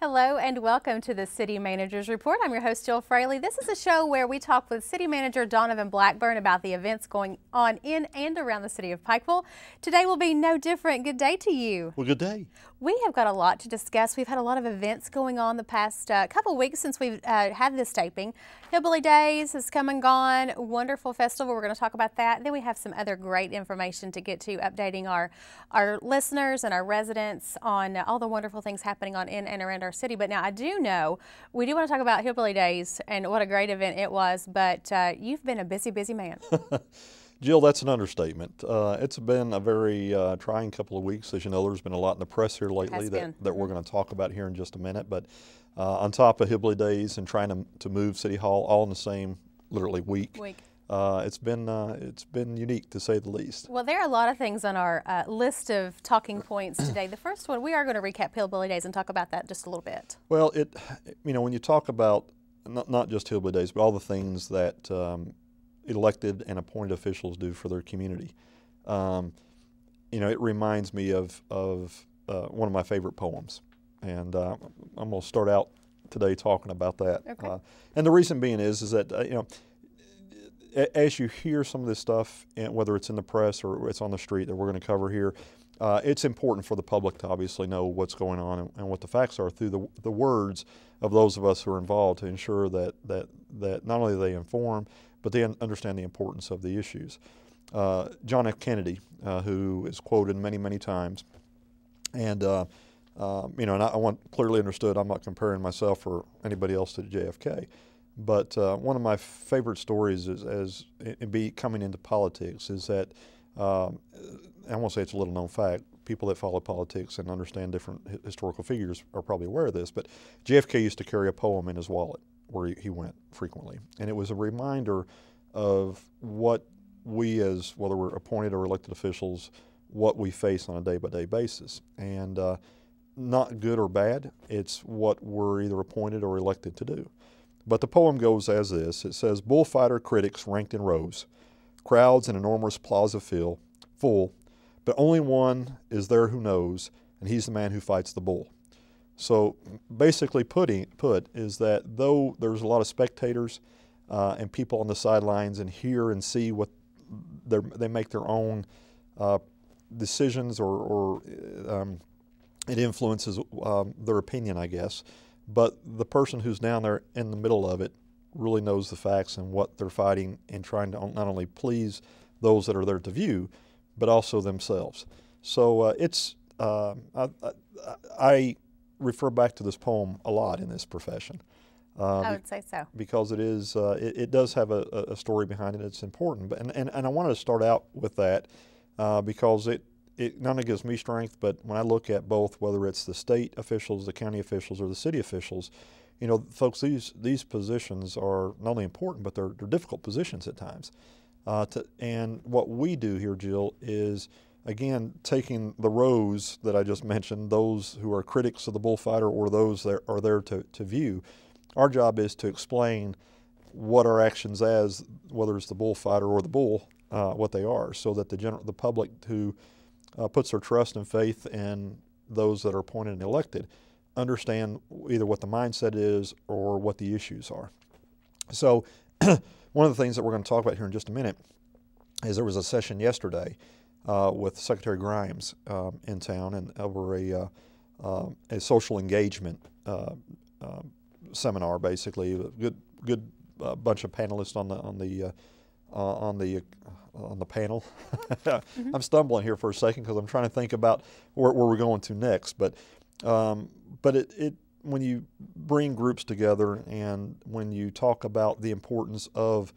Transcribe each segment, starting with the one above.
Hello and welcome to the City Manager's Report. I'm your host, Jill Fraley. This is a show where we talk with City Manager Donovan Blackburn about the events going on in and around the city of Pikeville. Today will be no different. Good day to you. Well, good day. We have got a lot to discuss. We've had a lot of events going on the past couple of weeks since we've had this taping. Hillbilly Days has come and gone. Wonderful festival. We're going to talk about that. Then we have some other great information to get to, updating our listeners and our residents on all the wonderful things happening on in and around our city. But now I do know we do want to talk about Hillbilly Days and what a great event it was. But you've been a busy, busy man. Jill, that's an understatement. It's been a very trying couple of weeks. As you know, there's been a lot in the press here lately that we're going to talk about here in just a minute. But on top of Hillbilly Days and trying to move City Hall all in the same literally week. It's been unique to say the least. Well, there are a lot of things on our list of talking points today. The first one, we are going to recap Hillbilly Days and talk about that just a little bit. Well, when you talk about not just Hillbilly Days, but all the things that elected and appointed officials do for their community, it reminds me of one of my favorite poems, and I'm going to start out today talking about that. Okay. And the reason being is that as you hear some of this stuff, whether it's in the press or it's on the street that we're going to cover here, it's important for the public to obviously know what's going on and what the facts are through the words of those of us who are involved to ensure that not only do they inform, but they understand the importance of the issues. John F. Kennedy, who is quoted many, many times, and and I want clearly understood, I'm not comparing myself or anybody else to JFK, but one of my favorite stories is coming into politics is that, I won't say it's a little known fact, people that follow politics and understand different historical figures are probably aware of this, but JFK used to carry a poem in his wallet where he went frequently. And it was a reminder of what we, as whether we're appointed or elected officials, what we face on a day-by-day basis. And not good or bad, it's what we're either appointed or elected to do. But the poem goes as this. It says, "Bullfighter critics ranked in rows, crowds an enormous plaza full, but only one is there who knows, and he's the man who fights the bull." So basically put is that though there's a lot of spectators and people on the sidelines and hear and see what they make their own decisions or it influences their opinion, I guess. But the person who's down there in the middle of it really knows the facts and what they're fighting and trying to not only please those that are there to view, but also themselves. So I refer back to this poem a lot in this profession. I would say so. Because it is, it does have a story behind it. It's important. And I wanted to start out with that because it not only gives me strength, but when I look at both, whether it's the state officials, the county officials, or the city officials, folks, these positions are not only important, but they're difficult positions at times. And what we do here, Jill, is, again, taking the rows that I just mentioned, those who are critics of the bullfighter or those that are there to view, our job is to explain what our actions as, whether it's the bullfighter or the bull, what they are, so that the public who puts their trust and faith in those that are appointed and elected understand either what the mindset is or what the issues are. So one of the things that we're going to talk about here in just a minute is there was a session yesterday with Secretary Grimes in town and over a social engagement seminar, basically. A good bunch of panelists on the panel. I'm stumbling here for a second because I'm trying to think about where we're going to next. But when you bring groups together and when you talk about the importance of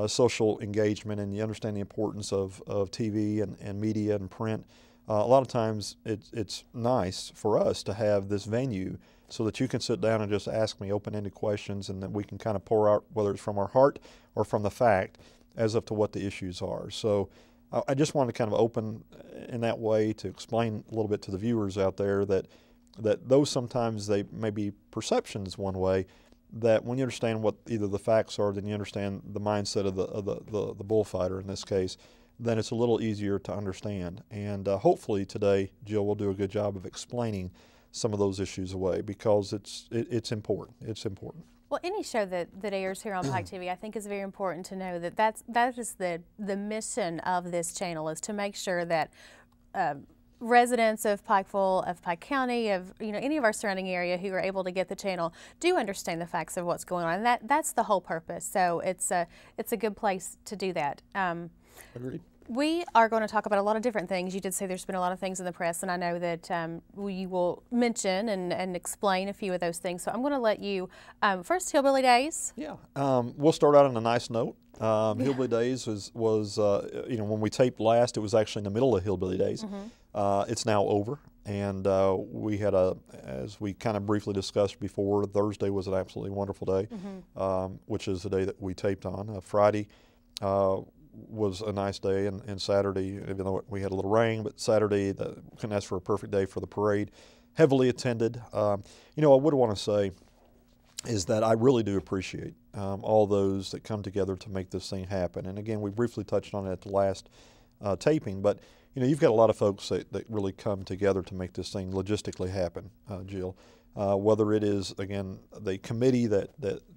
social engagement and you understand the importance of TV and media and print, a lot of times it's nice for us to have this venue so that you can sit down and just ask me open-ended questions and that we can kind of pour out, whether it's from our heart or from the fact, as up to what the issues are. So I just wanted to kind of open in that way to explain a little bit to the viewers out there that though sometimes they may be perceptions one way, that when you understand what either the facts are, then you understand the mindset of the bullfighter in this case, then it's a little easier to understand. And hopefully today, Jill will do a good job of explaining some of those issues away, because it's important. It's important. Well, any show that airs here on Pike TV, I think is very important to know that that is the mission of this channel, is to make sure that residents of Pikeville, of Pike County, of any of our surrounding area who are able to get the channel do understand the facts of what's going on, and that's the whole purpose. So it's a good place to do that. Agreed. We are going to talk about a lot of different things. You did say there's been a lot of things in the press, and I know that we will mention and explain a few of those things. So I'm going to let you, first, Hillbilly Days. Yeah, we'll start out on a nice note. Hillbilly Days was when we taped last, it was actually in the middle of Hillbilly Days. It's now over, and we had as we kind of briefly discussed before, Thursday was an absolutely wonderful day, which is the day that we taped on. Friday was a nice day, and Saturday, even though we had a little rain, but Saturday, couldn't ask for a perfect day for the parade. Heavily attended. I would want to say is that I really do appreciate all those that come together to make this thing happen. And again, we briefly touched on it at the last taping, but you've got a lot of folks that really come together to make this thing logistically happen, Jill. Whether it is, again, the committee that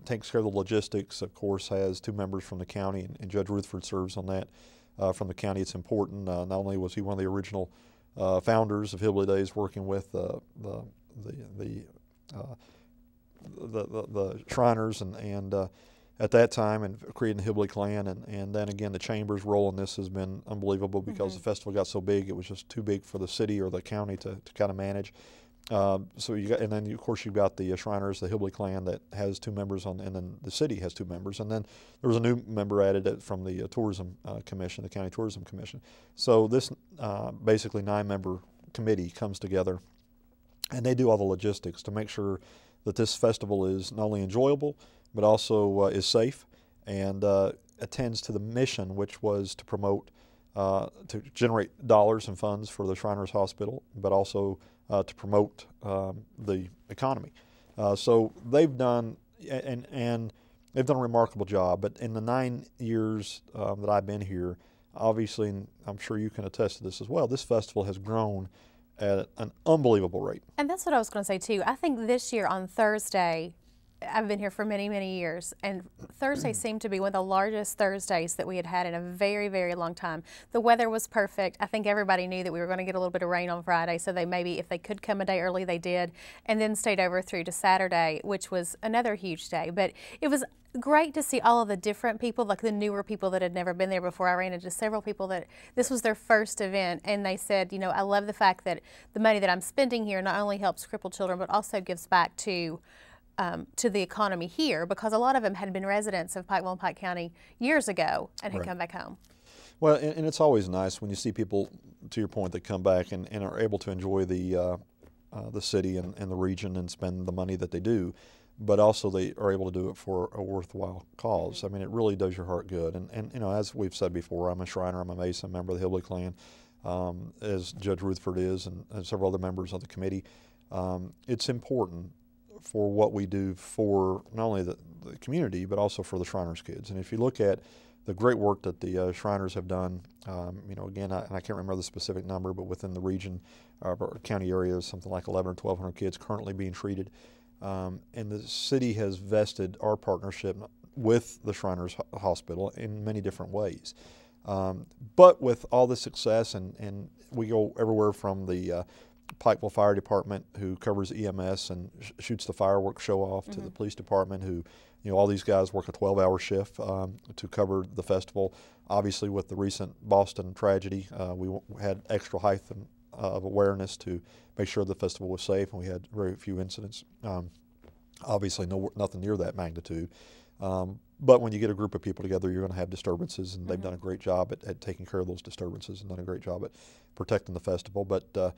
takes care of the logistics, of course, has 2 members from the county, and Judge Rutherford serves on that from the county. It's important. Not only was he one of the original founders of Hillbilly Days, working with the Shriners and at that time, and creating the Hillbilly Clan, and then again the Chamber's role in this has been unbelievable, because the festival got so big it was just too big for the city or the county to kind of manage. So you got, and then of course you've got the Shriners, the Hillbilly Clan, that has 2 members and then the city has 2 members, and then there was a new member added from the Tourism Commission, the County Tourism Commission. So this basically 9-member committee comes together, and they do all the logistics to make sure that this festival is not only enjoyable, but also is safe, and attends to the mission, which was to promote, to generate dollars and funds for the Shriners Hospital, but also to promote the economy. So they've done, and they've done a remarkable job. But in the 9 years that I've been here, obviously, and I'm sure you can attest to this as well, this festival has grown at an unbelievable rate. And that's what I was going to say too. I think this year on Thursday, I've been here for many, many years, and Thursday seemed to be one of the largest Thursdays that we had in a very, very long time. The weather was perfect. I think everybody knew that we were going to get a little bit of rain on Friday, so they maybe, if they could come a day early, they did, and then stayed over through to Saturday, which was another huge day. But it was great to see all of the different people, like the newer people that had never been there before. I ran into several people that this was their first event, and they said, I love the fact that the money that I'm spending here not only helps crippled children, but also gives back to the economy here, because a lot of them had been residents of Pikeville and Pike County years ago and had come back home. Well, and it's always nice when you see people, to your point, that come back and are able to enjoy the city and the region and spend the money that they do, but also they are able to do it for a worthwhile cause. I mean, it really does your heart good. And as we've said before, I'm a Shriner, I'm a Mason, member of the Hillbilly Clan, as Judge Rutherford is, and several other members of the committee. It's important for what we do for not only the community, but also for the Shriners kids. And if you look at the great work that the Shriners have done, again, I can't remember the specific number, but within the region or county area, something like 1,100 or 1,200 kids currently being treated. And the city has vested our partnership with the Shriners Hospital in many different ways. But with all the success, and we go everywhere from the Pikeville Fire Department, who covers EMS and shoots the fireworks show off, to the police department, who, all these guys work a 12-hour shift to cover the festival. Obviously, with the recent Boston tragedy, we had extra height of awareness to make sure the festival was safe, and we had very few incidents. Obviously, nothing near that magnitude. But when you get a group of people together, you're going to have disturbances, and they've done a great job at taking care of those disturbances and done a great job at protecting the festival. But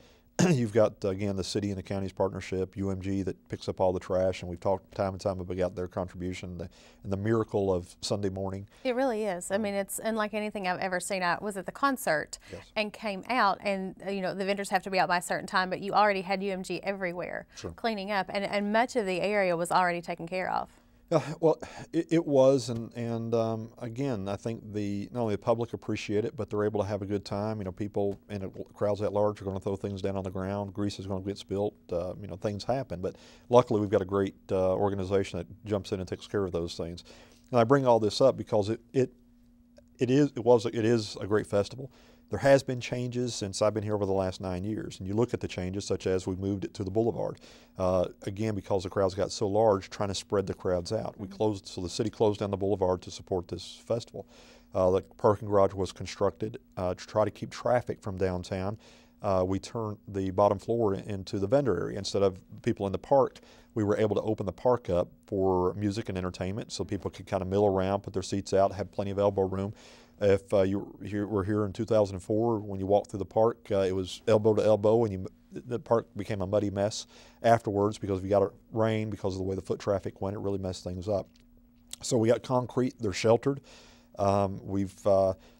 you've got, again, the city and the county's partnership, UMG, that picks up all the trash, and we've talked time and time about their contribution and the miracle of Sunday morning. It really is. I mean, it's unlike anything I've ever seen. I was at the concert and came out, and the vendors have to be out by a certain time, but you already had UMG everywhere cleaning up, and much of the area was already taken care of. Well, it was, and again, I think not only the public appreciate it, but they're able to have a good time. You know, people and crowds at large are going to throw things down on the ground. Grease is going to get spilt. You know, things happen, but luckily we've got a great organization that jumps in and takes care of those things. And I bring all this up because it is a great festival. There has been changes since I've been here over the last 9 years, and you look at the changes, such as we moved it to the boulevard. Again, because the crowds got so large, trying to spread the crowds out. So the city closed down the boulevard to support this festival. The parking garage was constructed to try to keep traffic from downtown. We turned the bottom floor into the vendor area. Instead of people in the park, we were able to open the park up for music and entertainment, so people could kind of mill around, put their seats out, have plenty of elbow room. If you were here in 2004, when you walked through the park, it was elbow to elbow, and the park became a muddy mess afterwards because we got it rain, because of the way the foot traffic went. It really messed things up. So we got concrete. They're sheltered.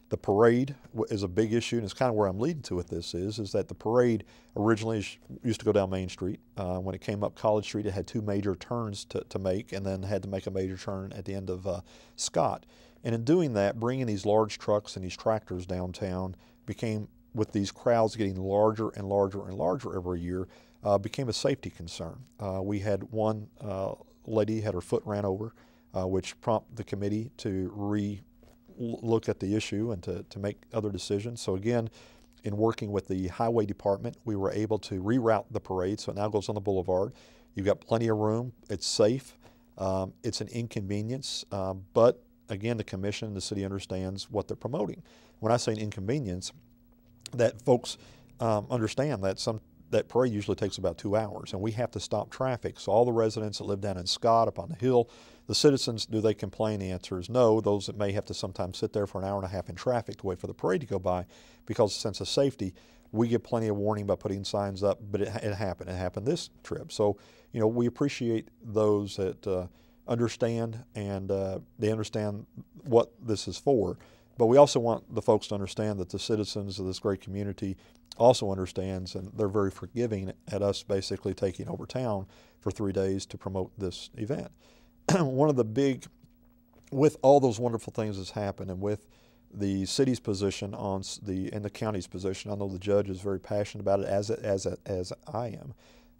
The parade is a big issue, and it's kind of where I'm leading to with this is that the parade originally used to go down Main Street. When it came up College Street, it had two major turns to make, and then had to make a major turn at the end of Scott. And in doing that, bringing these large trucks and these tractors downtown became, with these crowds getting larger and larger and larger every year, became a safety concern. We had one lady had her foot ran over, which prompted the committee to look at the issue and to make other decisions. So again, in working with the highway department, we were able to reroute the parade, so it now goes on the boulevard. You've got plenty of room. It's safe. It's an inconvenience, but again, the commission and the city understands what they're promoting. When I say an inconvenience, that folks understand that parade usually takes about 2 hours, and we have to stop traffic. So all the residents that live down in Scott, up on the hill, the citizens, do they complain? The answer is no. Those that may have to sometimes sit there for an hour and a half in traffic to wait for the parade to go by, because of a sense of safety, we give plenty of warning by putting signs up, but it happened. It happened this trip. So, you know, we appreciate those that understand, and they understand what this is for. But we also want the folks to understand that the citizens of this great community also understands, and they're very forgiving at us basically taking over town for 3 days to promote this event. One of the with all those wonderful things that's happened, and with the city's position and the county's position, I know the judge is very passionate about it, as I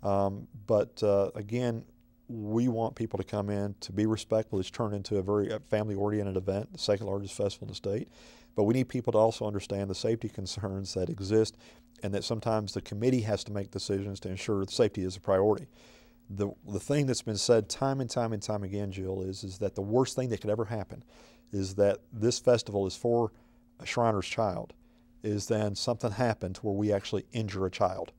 am. But again, we want people to come in to be respectful. It's turned into a very family-oriented event, the second largest festival in the state. But we need people to also understand the safety concerns that exist, and that sometimes the committee has to make decisions to ensure that safety is a priority. The thing that's been said time and time and time again, Jill, is that the worst thing that could ever happen is that this festival is for a Shriner's child, is then something happened where we actually injure a child.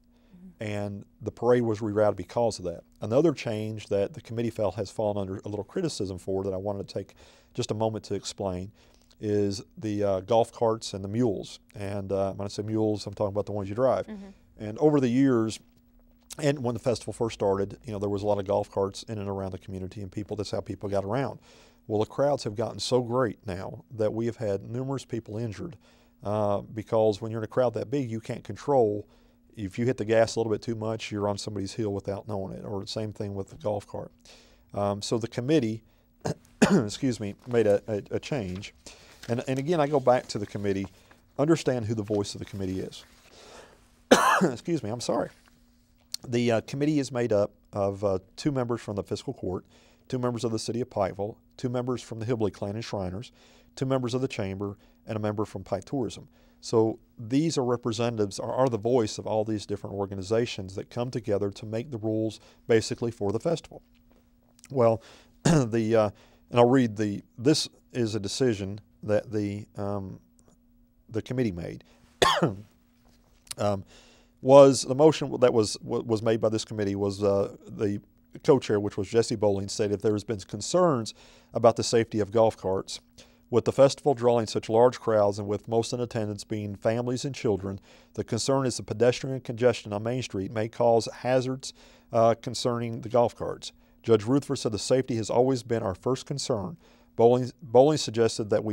And the parade was rerouted because of that. Another change that the committee felt has fallen under a little criticism for, that I wanted to take just a moment to explain, is the golf carts and the mules. And when I say mules, I'm talking about the ones you drive. And over the years, and when the festival first started, you know, there was a lot of golf carts in and around the community, and that's how people got around. Well, the crowds have gotten so great now that we have had numerous people injured because when you're in a crowd that big, you can't control. If you hit the gas a little bit too much, you're on somebody's heel without knowing it, or the same thing with the golf cart. So the committee, excuse me, made a change. And again, I go back to the committee, understand who the voice of the committee is. Excuse me, I'm sorry. The committee is made up of 2 members from the fiscal court, 2 members of the city of Pikeville, 2 members from the Hillbilly Clan and Shriners, 2 members of the chamber, and a member from Pike Tourism. So these are representatives, are the voice of all these different organizations that come together to make the rules basically for the festival. Well, and I'll read this is a decision that the committee made. Was the motion that was made by this committee was the co-chair, which was Jesse Bowling, stated if there has been concerns about the safety of golf carts, with the festival drawing such large crowds and with most in attendance being families and children, the concern is the pedestrian congestion on Main Street may cause hazards concerning the golf carts. Judge Rutherford said the safety has always been our first concern. Bowling suggested that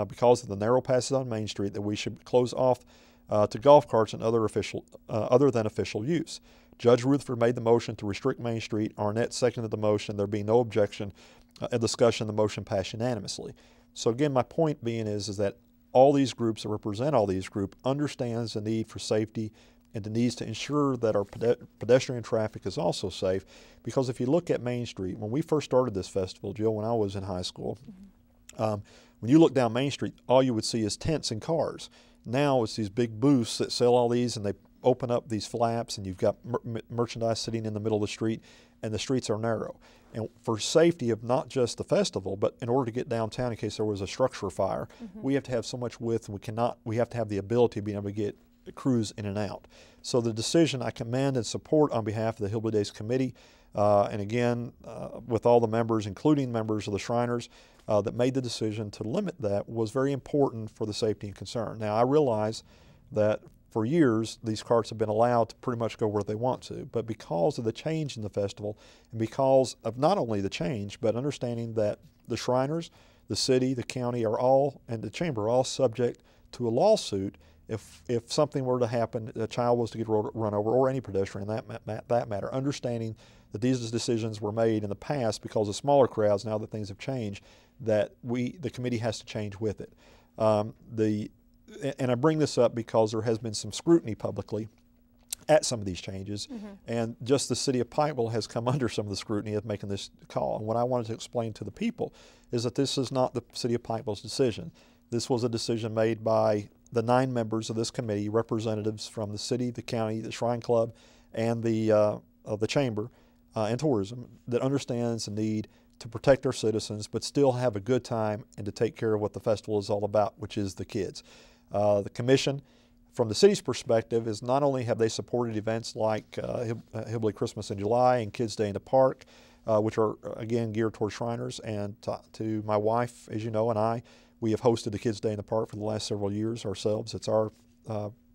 because of the narrow passes on Main Street, that we should close off to golf carts and other than official use. Judge Rutherford made the motion to restrict Main Street. Arnett seconded the motion. There being no objection, a discussion, the motion passed unanimously. So again, my point being is that all these groups that represent all these groups understands the need for safety and the needs to ensure that our pedestrian traffic is also safe. Because if you look at Main Street, when we first started this festival, Jill, when I was in high school, when you look down Main Street, all you would see is tents and cars. Now it's these big booths that sell all these, and they open up these flaps, and you've got merchandise sitting in the middle of the street, and the streets are narrow. And for safety of not just the festival, but in order to get downtown in case there was a structure fire, we have to have so much width, and we have to have the ability of being able to get crews in and out. So the decision I commend and support on behalf of the Hillbilly Days Committee, and again, with all the members, including members of the Shriners, that made the decision to limit that, was very important for the safety and concern. Now, I realize that for years, these carts have been allowed to pretty much go where they want to, but because of the change in the festival, and because of not only the change, but understanding that the Shriners, the city, the county are all, and the chamber are all subject to a lawsuit if something were to happen, a child was to get run over, or any pedestrian that matter, understanding that these decisions were made in the past because of smaller crowds, now that things have changed, that the committee has to change with it. And I bring this up because there has been some scrutiny publicly at some of these changes, and just the city of Pikeville has come under some of the scrutiny of making this call. And what I wanted to explain to the people is that this is not the city of Pikeville's decision. This was a decision made by the 9 members of this committee, representatives from the city, the county, the Shrine Club, and the chamber and tourism, that understands the need to protect our citizens, but still have a good time and to take care of what the festival is all about, which is the kids. The commission, from the city's perspective, is not only have they supported events like Hillbilly Christmas in July and Kids Day in the Park, which are again geared towards Shriners, and to my wife, as you know, and I, we have hosted the Kids Day in the Park for the last several years ourselves. It's our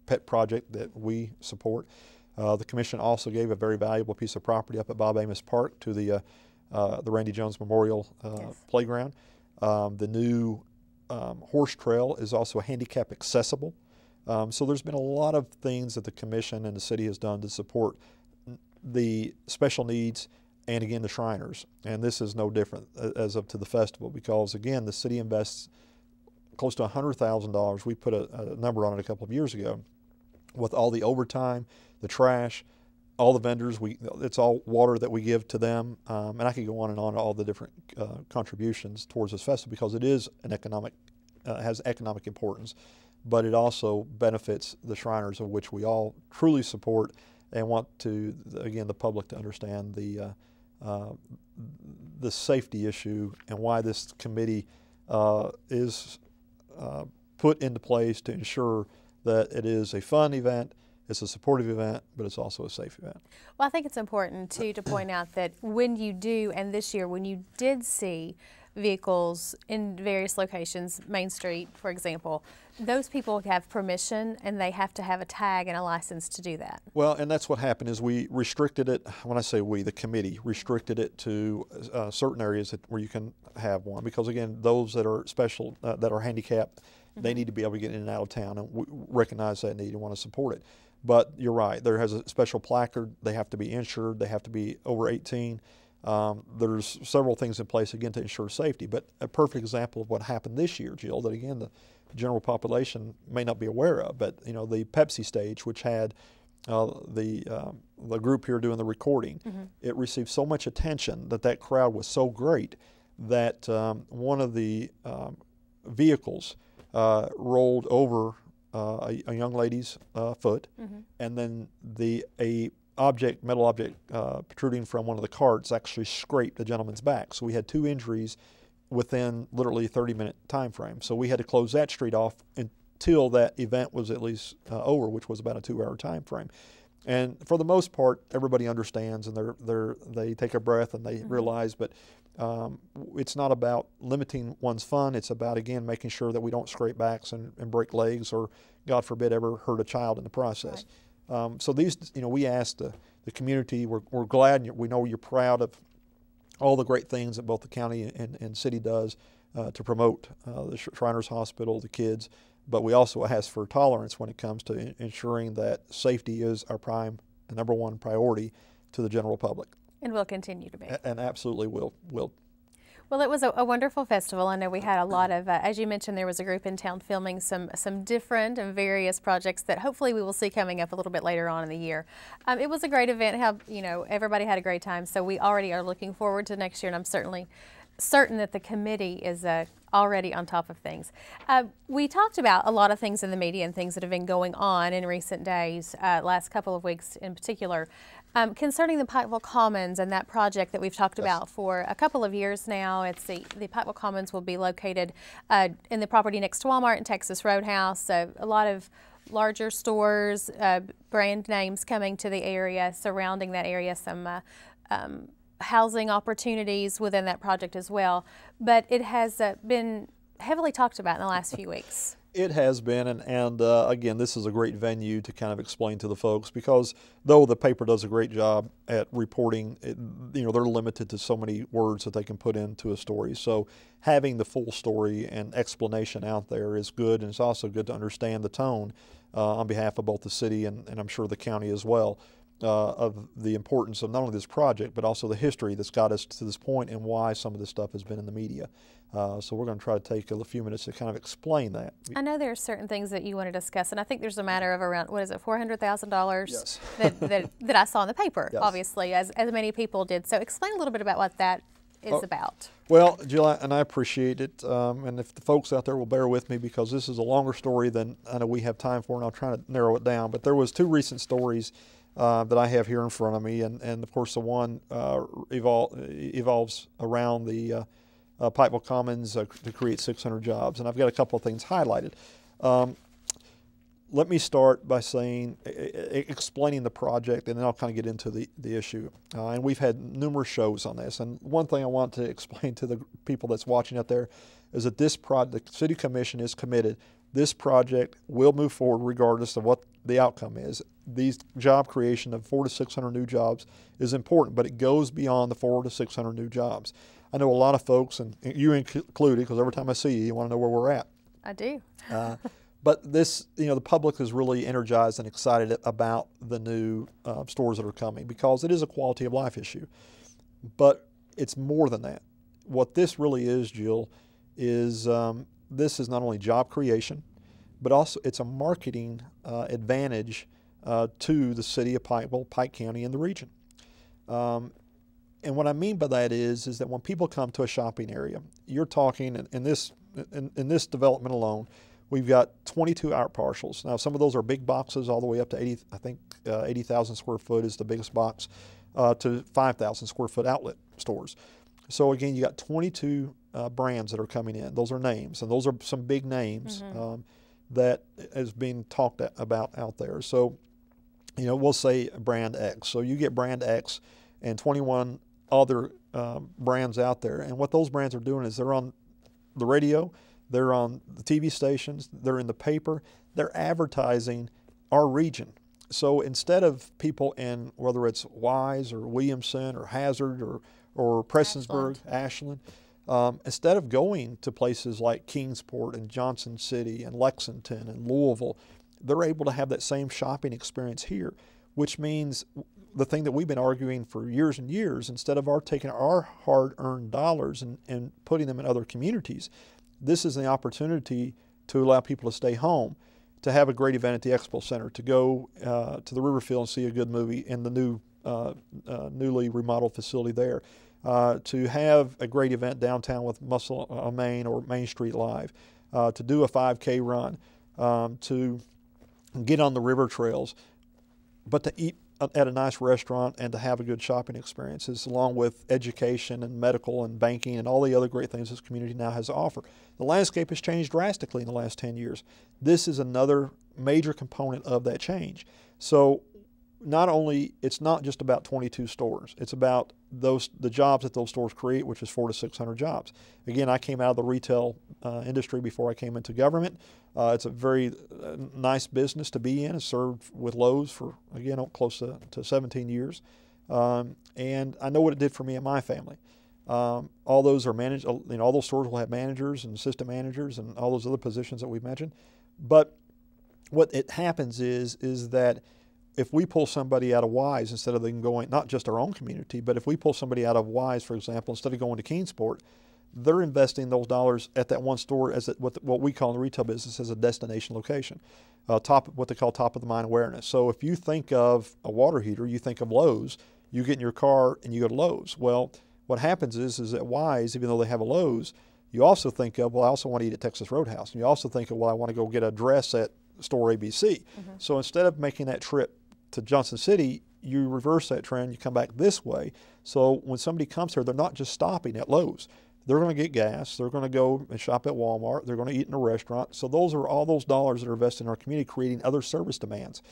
pet project that we support. The commission also gave a very valuable piece of property up at Bob Amos Park to the Randy Jones Memorial Playground. The new horse trail is also handicap accessible. So there's been a lot of things that the commission and the city has done to support the special needs and again the Shriners. And this is no different as up to the festival, because again the city invests close to $100,000. We put a number on it a couple of years ago with all the overtime, the trash, all the vendors. It's all water that we give to them, and I could go on and on all the different contributions towards this festival, because it is an has economic importance, but it also benefits the Shriners, of which we all truly support and want to, again, the public to understand the safety issue and why this committee is put into place to ensure that it is a fun event, it's a supportive event, but it's also a safe event. Well, I think it's important too to point out that when you do, and this year when you did see vehicles in various locations, Main Street, for example, those people have permission and they have to have a tag and a license to do that. Well, and that's what happened is we restricted it, when I say we, the committee restricted it to certain areas where you can have one, because again, those that are special, that are handicapped, they need to be able to get in and out of town, and we recognize that need and want to support it. But you're right, there has a special placard, they have to be insured, they have to be over 18. There's several things in place, again, to ensure safety. But a perfect example of what happened this year, Jill, that again, the general population may not be aware of, but you know, the Pepsi stage, which had the group here doing the recording, it received so much attention that crowd was so great that one of the vehicles rolled over a young lady's foot, and then a metal object protruding from one of the carts actually scraped the gentleman's back. So we had 2 injuries within literally a 30-minute time frame. So we had to close that street off until that event was at least over, which was about a 2-hour time frame. And for the most part, everybody understands, and they take a breath and they realize, but it's not about limiting one's fun. It's about, again, making sure that we don't scrape backs and break legs, or, God forbid, ever hurt a child in the process. Right. So these, we asked the community, we're glad, and we know you're proud of all the great things that both the county and city does to promote the Shriners Hospital, the kids, but we also ask for tolerance when it comes to ensuring that safety is our prime a number one priority to the general public. And will continue to be. And absolutely will. Well, it was a wonderful festival. I know we had a lot of, as you mentioned, there was a group in town filming some different and various projects that hopefully we will see coming up a little bit later on in the year. It was a great event. Everybody had a great time. So we already are looking forward to next year, and I'm certainly certain that the committee is already on top of things. We talked about a lot of things in the media and things that have been going on in recent days, last couple of weeks in particular, concerning the Pikeville Commons and that project that we've talked about for a couple of years now. It's the Pikeville Commons will be located in the property next to Walmart and Texas Roadhouse. So a lot of larger stores, brand names coming to the area, surrounding that area, some housing opportunities within that project as well. But it has been heavily talked about in the last few weeks. It has been, and again, this is a great venue to kind of explain to the folks, because though the paper does a great job at reporting, they're limited to so many words that they can put into a story. So having the full story and explanation out there is good, and it's also good to understand the tone on behalf of both the city and I'm sure the county as well, of the importance of not only this project, but also the history that's got us to this point and why some of this stuff has been in the media. So we're going to try to take a few minutes to kind of explain that. I know there are certain things that you want to discuss, and I think there's a matter of around, what is it, $400,000 Yes. that I saw in the paper, Yes. obviously, as many people did. So explain a little bit about what that is about. Well, Jill, and I appreciate it, and if the folks out there will bear with me, because this is a longer story than I know we have time for, and I'll try to narrow it down. But there was two recent stories that I have here in front of me, and of course the one evolves around the Pikeville Commons to create 600 jobs, and I've got a couple of things highlighted. Let me start by explaining the project, and then I'll kind of get into the issue. And we've had numerous shows on this, and one thing I want to explain to the people that's watching out there is that the City Commission is committed. This project will move forward regardless of what the outcome is. These job creation of 400 to 600 new jobs is important, but it goes beyond the 400 to 600 new jobs. I know a lot of folks, and you included, because every time I see you, you want to know where we're at. I do. But this, the public is really energized and excited about the new stores that are coming, because it is a quality of life issue. But it's more than that. What this really is, Jill, is this is not only job creation, but also it's a marketing advantage to the city of Pikeville, Pike County, and the region. And what I mean by that is that when people come to a shopping area, you're talking in this development alone, we've got 22 out parcels. Now, some of those are big boxes, all the way up to 80. I think 80,000 square foot is the biggest box, to 5,000 square foot outlet stores. So again, you got 22 brands that are coming in. Those are names, and those are some big names that is being talked about out there. So, we'll say brand X. So you get brand X and 21 other brands out there. And what those brands are doing is they're on the radio, they're on the TV stations, they're in the paper, they're advertising our region. So instead of people in, whether it's Wise or Williamson or Hazard or Prestonsburg, Ashland, instead of going to places like Kingsport and Johnson City and Lexington and Louisville, they're able to have that same shopping experience here, which means the thing that we've been arguing for years and years, instead of taking our hard-earned dollars and putting them in other communities, this is the opportunity to allow people to stay home, to have a great event at the Expo Center, to go to the Riverfield and see a good movie in the new newly remodeled facility there, to have a great event downtown with Muscle Main or Main Street Live, to do a 5K run, to get on the river trails, but to eat at a nice restaurant and to have a good shopping experiences, along with education and medical and banking and all the other great things this community now has to offer. The landscape has changed drastically in the last 10 years. This is another major component of that change. So it's not just about 22 stores. It's about the jobs that those stores create, which is 400 to 600 jobs. Again, I came out of the retail industry before I came into government. It's a very nice business to be in. I served with Lowe's for, again, close to 17 years. And I know what it did for me and my family. All those are managed, all those stores will have managers and assistant managers and all those other positions that we've mentioned. But what it happens is that if we pull somebody out of Wise, instead of them going, not just our own community, but if we pull somebody out of Wise, for example, instead of going to Keenesport, they're investing those dollars at that one store as what we call in the retail business as a destination location, what they call top of the mind awareness. So if you think of a water heater, you think of Lowe's, you get in your car and you go to Lowe's. Well, what happens is at Wise, even though they have a Lowe's, you also think of, well, I also want to eat at Texas Roadhouse. And you also think of, well, I want to go get a dress at store ABC. So instead of making that trip to Johnson City, you reverse that trend, you come back this way. So when somebody comes here, they're not just stopping at Lowe's. They're going to get gas, they're going to go and shop at Walmart, they're going to eat in a restaurant. So those are all those dollars that are invested in our community, creating other service demands.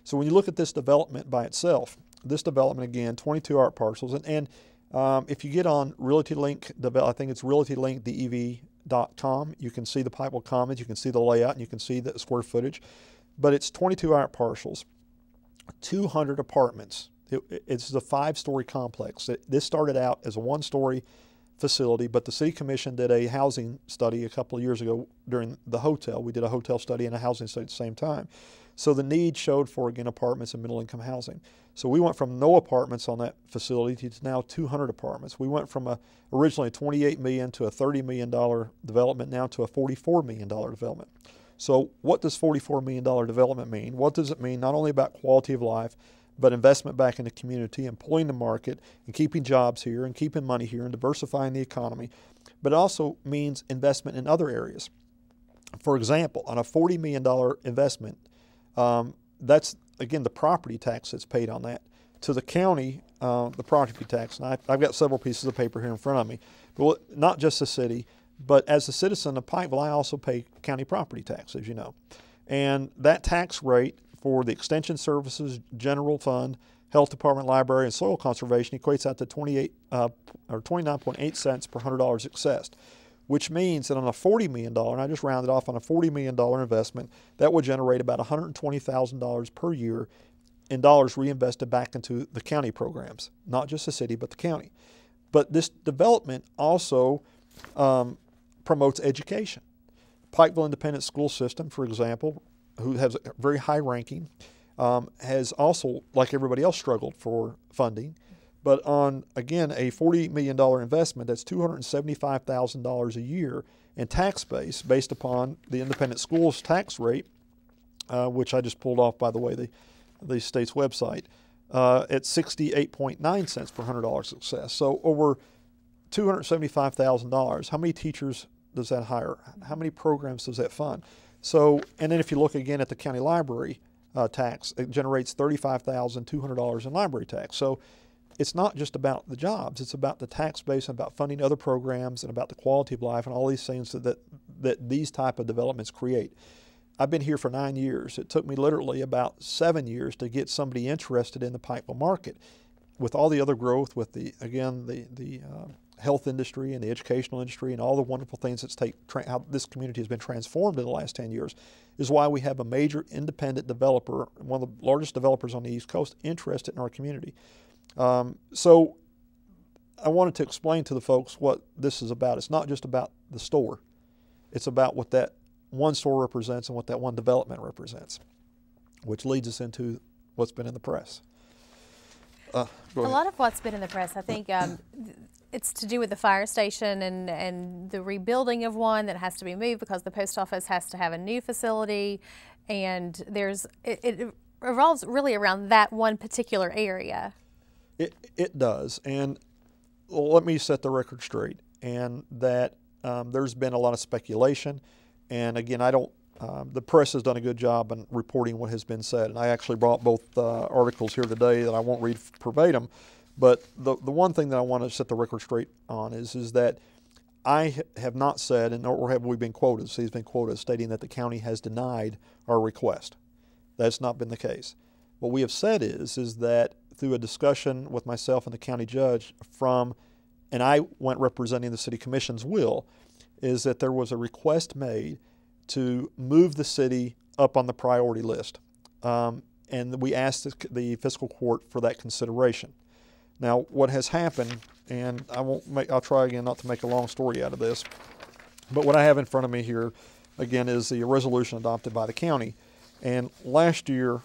So when you look at this development by itself, this development again, 22 art parcels, and if you get on RealtyLink, I think it's RealtyLinkDev.com, you can see the Pikeville Commons, you can see the layout, and you can see the square footage. But it's 22 art parcels, 200 apartments. It's a 5-story complex. This started out as a 1-story facility, but the City Commission did a housing study a couple of years ago during the hotel. We did a hotel study and a housing study at the same time. So the need showed for, again, apartments and middle-income housing. So we went from no apartments on that facility to now 200 apartments. We went from originally a $28 million to a $30 million development, now to a $44 million development. So what does $44 million development mean? What does it mean not only about quality of life, but investment back in the community, employing the market, and keeping jobs here, and keeping money here, and diversifying the economy. But it also means investment in other areas. For example, on a $40 million investment, that's, again, the property tax that's paid on that. To the county, the property tax, and I've got several pieces of paper here in front of me, but not just the city, but as a citizen of Pikeville, I also pay county property tax, as you know. And that tax rate for the Extension Services, General Fund, Health Department, Library, and Soil Conservation equates out to 29.8 cents per $100 accessed, which means that on a $40 million, and I just rounded off on a $40 million investment, that would generate about $120,000 per year in dollars reinvested back into the county programs, not just the city, but the county. But this development also promotes education. Pikeville Independent School System, for example, who has a very high ranking, has also, like everybody else, struggled for funding. But on, again, a $40 million investment, that's $275,000 a year in tax base based upon the independent schools tax rate, which I just pulled off, by the way, the state's website, at 68.9 cents per $100 success. So over $275,000. How many teachers does that hire? How many programs does that fund? So, and then if you look again at the county library tax, it generates $35,200 in library tax. So it's not just about the jobs, it's about the tax base and about funding other programs and about the quality of life and all these things that these type of developments create. I've been here for 9 years. It took me literally about 7 years to get somebody interested in the Pikeville market. With all the other growth, with the health industry and the educational industry and all the wonderful things that's how this community has been transformed in the last 10 years, is why we have a major independent developer, one of the largest developers on the East Coast, interested in our community. So I wanted to explain to the folks what this is about. It's not just about the store. It's about what that one store represents and what that one development represents, which leads us into what's been in the press. A lot of what's been in the press, I think, it's to do with the fire station and the rebuilding of one that has to be moved because the post office has to have a new facility, and it revolves really around that one particular area. It does, and let me set the record straight, and that there's been a lot of speculation, and again, the press has done a good job in reporting what has been said, and I actually brought both articles here today that I won't read verbatim, but the one thing that I want to set the record straight on is that I have not said, and nor have we been quoted, so he's been quoted stating that the county has denied our request. That's not been the case. What we have said is that through a discussion with myself and the county judge and I went representing the City Commission's will, is that there was a request made to move the city up on the priority list. And we asked the fiscal court for that consideration. Now, what has happened, and I'll try again not to make a long story out of this, but what I have in front of me here, again, is the resolution adopted by the county. And last year,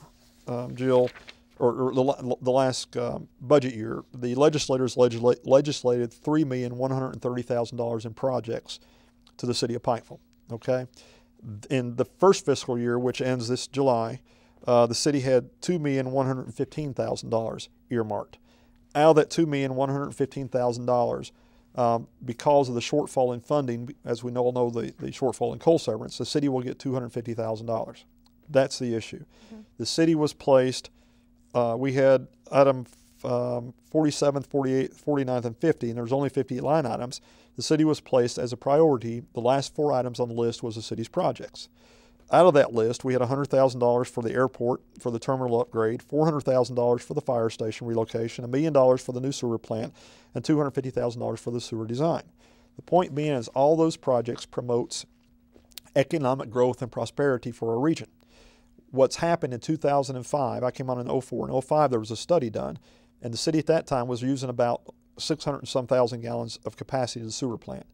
Jill, or the last budget year, the legislators legislated $3,130,000 in projects to the city of Pikeville. Okay, in the first fiscal year, which ends this July, the city had $2,115,000 earmarked. Out of that $2,115,000, because of the shortfall in funding, as we all know, the shortfall in coal severance, the city will get $250,000. That's the issue. Mm-hmm. The city was placed, we had item 47th, 48th, 49th, and 50, and there's only 50 line items. The city was placed as a priority. The last 4 items on the list was the city's projects. Out of that list, we had $100,000 for the airport for the terminal upgrade, $400,000 for the fire station relocation, $1 million for the new sewer plant, and $250,000 for the sewer design. The point being is all those projects promotes economic growth and prosperity for our region. What's happened in 2005, I came on in 04. In 05, there was a study done, and the city at that time was using about 600 and some thousand gallons of capacity of the sewer plant.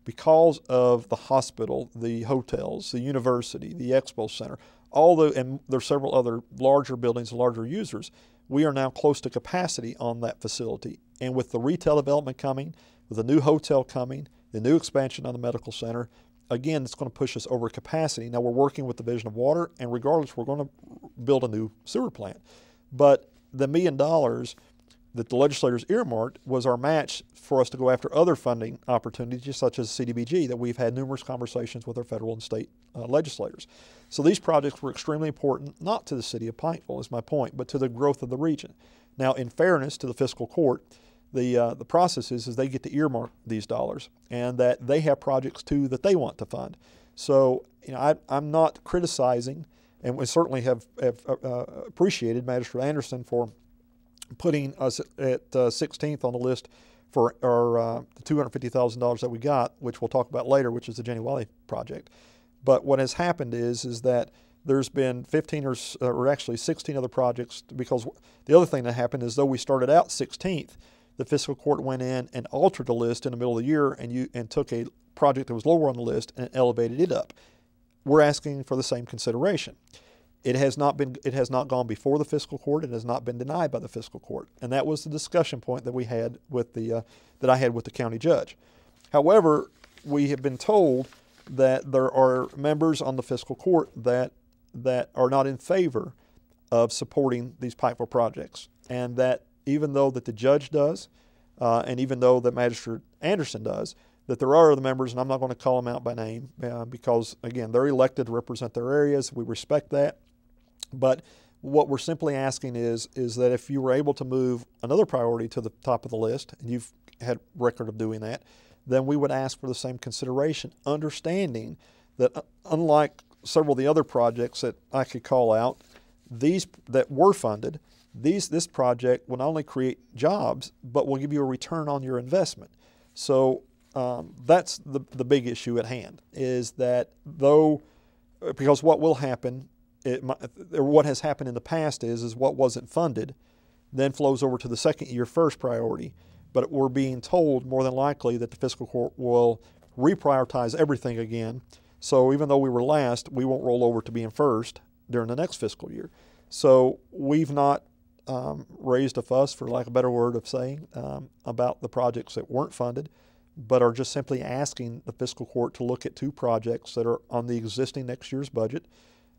Because of the hospital, the hotels, the university, the expo center, and there's several other larger buildings and larger users, we are now close to capacity on that facility. And with the retail development coming, with the new hotel coming, the new expansion on the medical center, again, it's going to push us over capacity. Now we're working with the Division of Water, and regardless, we're going to build a new sewer plant. But the $1 million that the legislators earmarked was our match for us to go after other funding opportunities, such as CDBG, that we've had numerous conversations with our federal and state legislators. So these projects were extremely important, not to the city of Pikeville, is my point, but to the growth of the region. Now, in fairness to the fiscal court, the process is they get to earmark these dollars, and that they have projects too that they want to fund. So, I'm not criticizing, and we certainly have appreciated Magistrate Anderson for putting us at 16th on the list for our the $250,000 that we got, which we'll talk about later, which is the Jenny Wiley project. But what has happened is that there's been 15 or actually 16 other projects, because the other thing that happened is though we started out 16th, the fiscal court went in and altered the list in the middle of the year and took a project that was lower on the list and elevated it up. We're asking for the same consideration. It has not gone before the fiscal court. It has not been denied by the fiscal court, and that was the discussion point that we had with that I had with the county judge. However, we have been told that there are members on the fiscal court that are not in favor of supporting these Pikeville projects, and that even though that the judge does, and even though that Magistrate Anderson does, that there are other members, and I'm not going to call them out by name because, again, they're elected to represent their areas. We respect that. But what we're simply asking is that if you were able to move another priority to the top of the list, and you've had record of doing that, then we would ask for the same consideration, understanding that unlike several of the other projects that I could call out, these that were funded, this project will not only create jobs, but will give you a return on your investment. So that's the big issue at hand, is that because what will happen, what has happened in the past is what wasn't funded then flows over to the second year first priority. But we're being told more than likely that the fiscal court will reprioritize everything again. So even though we were last, we won't roll over to being first during the next fiscal year. So we've not raised a fuss, for lack of a better word of saying, about the projects that weren't funded, but are just simply asking the fiscal court to look at 2 projects that are on the existing next year's budget,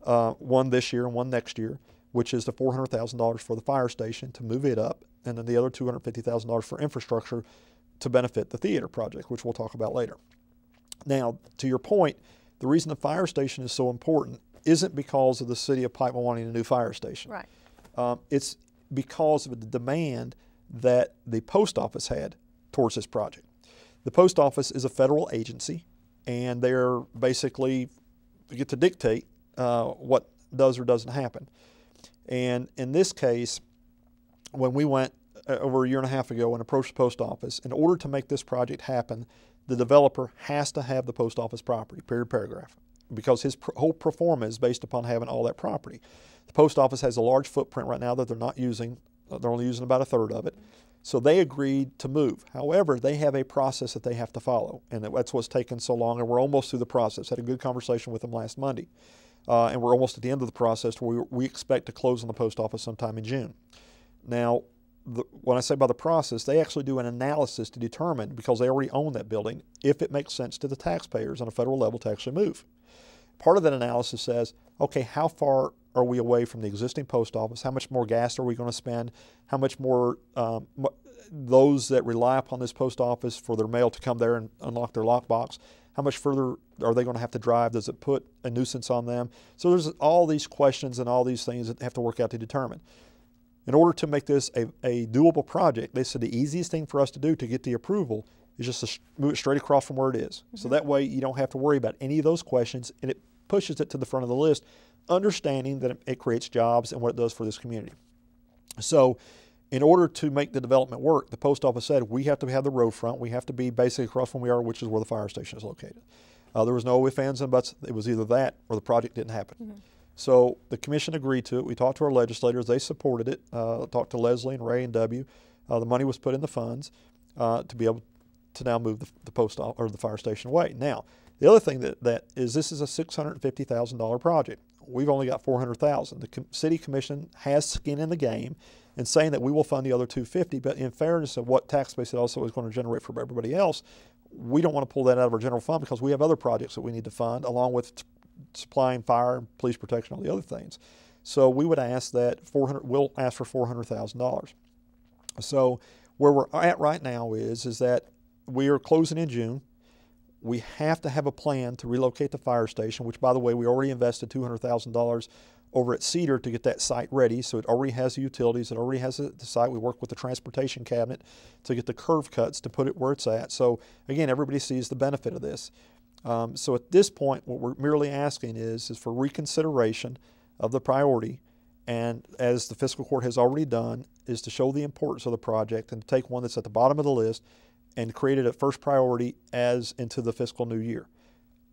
one this year and one next year, which is the $400,000 for the fire station to move it up, and then the other $250,000 for infrastructure to benefit the theater project, which we'll talk about later. Now, to your point, the reason the fire station is so important isn't because of the city of Pikeville wanting a new fire station. Right. It's because of the demand that the post office had towards this project. The post office is a federal agency, and they're basically get to dictate what does or doesn't happen. And in this case, when we went over a year and a half ago and approached the post office, in order to make this project happen, the developer has to have the post office property, period, paragraph, because his whole pro forma is based upon having all that property. The post office has a large footprint right now that they're not using. They're only using about 1/3 of it. So they agreed to move. However, they have a process that they have to follow, and that's what's taken so long, and we're almost through the process. Had a good conversation with them last Monday. and we're almost at the end of the process where we expect to close on the post office sometime in June. Now, when I say by the process, they actually do an analysis to determine, because they already own that building, if it makes sense to the taxpayers on a federal level to actually move. Part of that analysis says, okay, how far are we away from the existing post office? How much more gas are we going to spend? How much more those that rely upon this post office for their mail to come there and unlock their lockbox, how much further are they going to have to drive? Does it put a nuisance on them? So there's all these questions and all these things that they have to work out to determine. In order to make this a doable project, they said the easiest thing for us to do to get the approval is just to move it straight across from where it is. So that way you don't have to worry about any of those questions, and it pushes it to the front of the list, understanding that it creates jobs and what it does for this community. So in order to make the development work, the post office said we have to have the road front. We have to be basically across from where we are, which is where the fire station is located. There was no ifs, ands, and buts. It was either that or the project didn't happen. So the commission agreed to it. We talked to our legislators. They supported it. Talked to Leslie and Ray and W. The money was put in the funds to be able to now move the post office or the fire station away. Now, the other thing that is this is a $650,000 project. We've only got $400,000. The city commission has skin in the game and saying that we will fund the other $250, but in fairness of what tax base it also is going to generate for everybody else, we don't want to pull that out of our general fund because we have other projects that we need to fund along with supplying fire, police protection, all the other things. So we would ask that we'll ask for $400,000. So where we're at right now is that we are closing in June. We have to have a plan to relocate the fire station, which, by the way, we already invested $200,000 over at Cedar to get that site ready. So it already has the utilities. It already has the site. We work with the transportation cabinet to get the curve cuts to put it where it's at. So, again, everybody sees the benefit of this. So at this point, what we're merely asking is for reconsideration of the priority, and as the fiscal court has already done, is to show the importance of the project and to take one that's at the bottom of the list and create it at first priority as into the fiscal new year,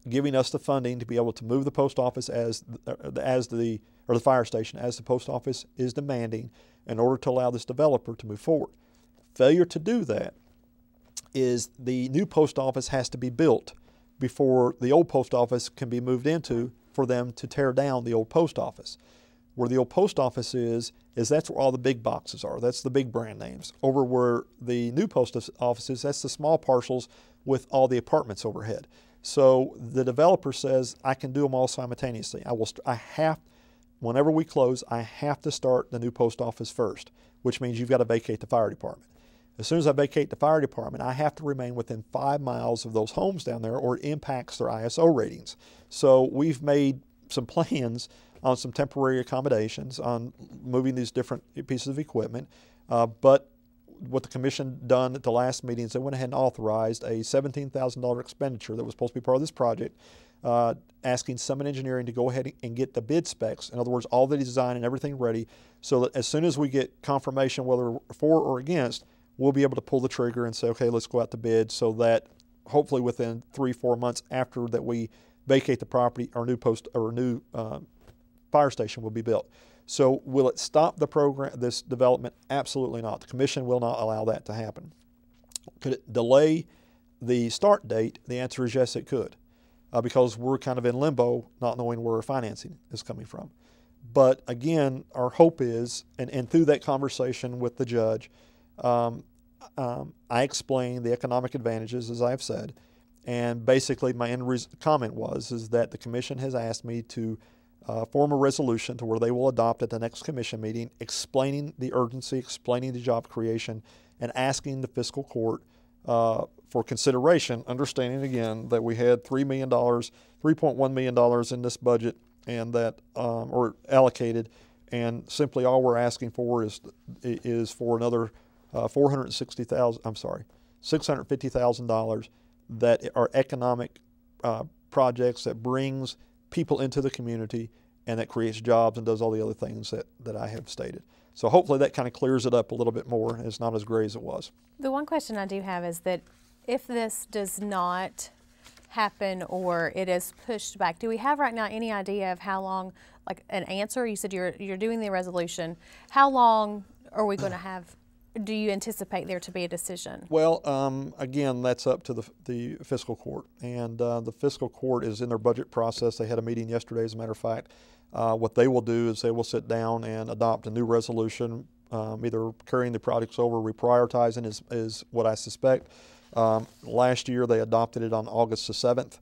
giving us the funding to be able to move the post office or the fire station as the post office is demanding in order to allow this developer to move forward. Failure to do that is the new post office has to be built before the old post office can be moved into for them to tear down the old post office. Where the old post office is that's where all the big boxes are. That's the big brand names. Over where the new post office is, that's the small parcels with all the apartments overhead. So the developer says, I can do them all simultaneously. Whenever we close, I have to start the new post office first, which means you've got to vacate the fire department. As soon as I vacate the fire department, I have to remain within 5 miles of those homes down there or it impacts their ISO ratings. So we've made some plans on some temporary accommodations on moving these different pieces of equipment. But what the commission done at the last meeting is they went ahead and authorized a $17,000 expenditure that was supposed to be part of this project, asking Summit Engineering to go ahead and get the bid specs. In other words, all the design and everything ready so that as soon as we get confirmation whether for or against, we'll be able to pull the trigger and say, okay, let's go out to bid, so that hopefully within 3-4 months after that we vacate the property, our new fire station will be built. So will it stop the program, this development? Absolutely not. The commission will not allow that to happen. Could it delay the start date? The answer is yes, it could, because we're kind of in limbo, not knowing where our financing is coming from. But again, our hope is, and through that conversation with the judge, I explained the economic advantages, as I've said, and basically my end comment is that the commission has asked me to form a resolution to where they will adopt at the next commission meeting, explaining the urgency, explaining the job creation, and asking the fiscal court for consideration, understanding again that we had $3.1 million in this budget and that or allocated, and simply all we're asking for is for another $650,000 that are economic projects that brings people into the community and that creates jobs and does all the other things that I have stated. So hopefully that kind of clears it up a little bit more and it's not as gray as it was. The one question I do have is that if this does not happen or it is pushed back, do we have right now any idea of how long, like an answer? You said you're doing the resolution. How long are we going to have do you anticipate there to be a decision? Well, again, that's up to the fiscal court, and the fiscal court is in their budget process. They had a meeting yesterday, as a matter of fact. What they will do is they will sit down and adopt a new resolution, either carrying the projects over, reprioritizing is what I suspect. Last year they adopted it on August the 7th.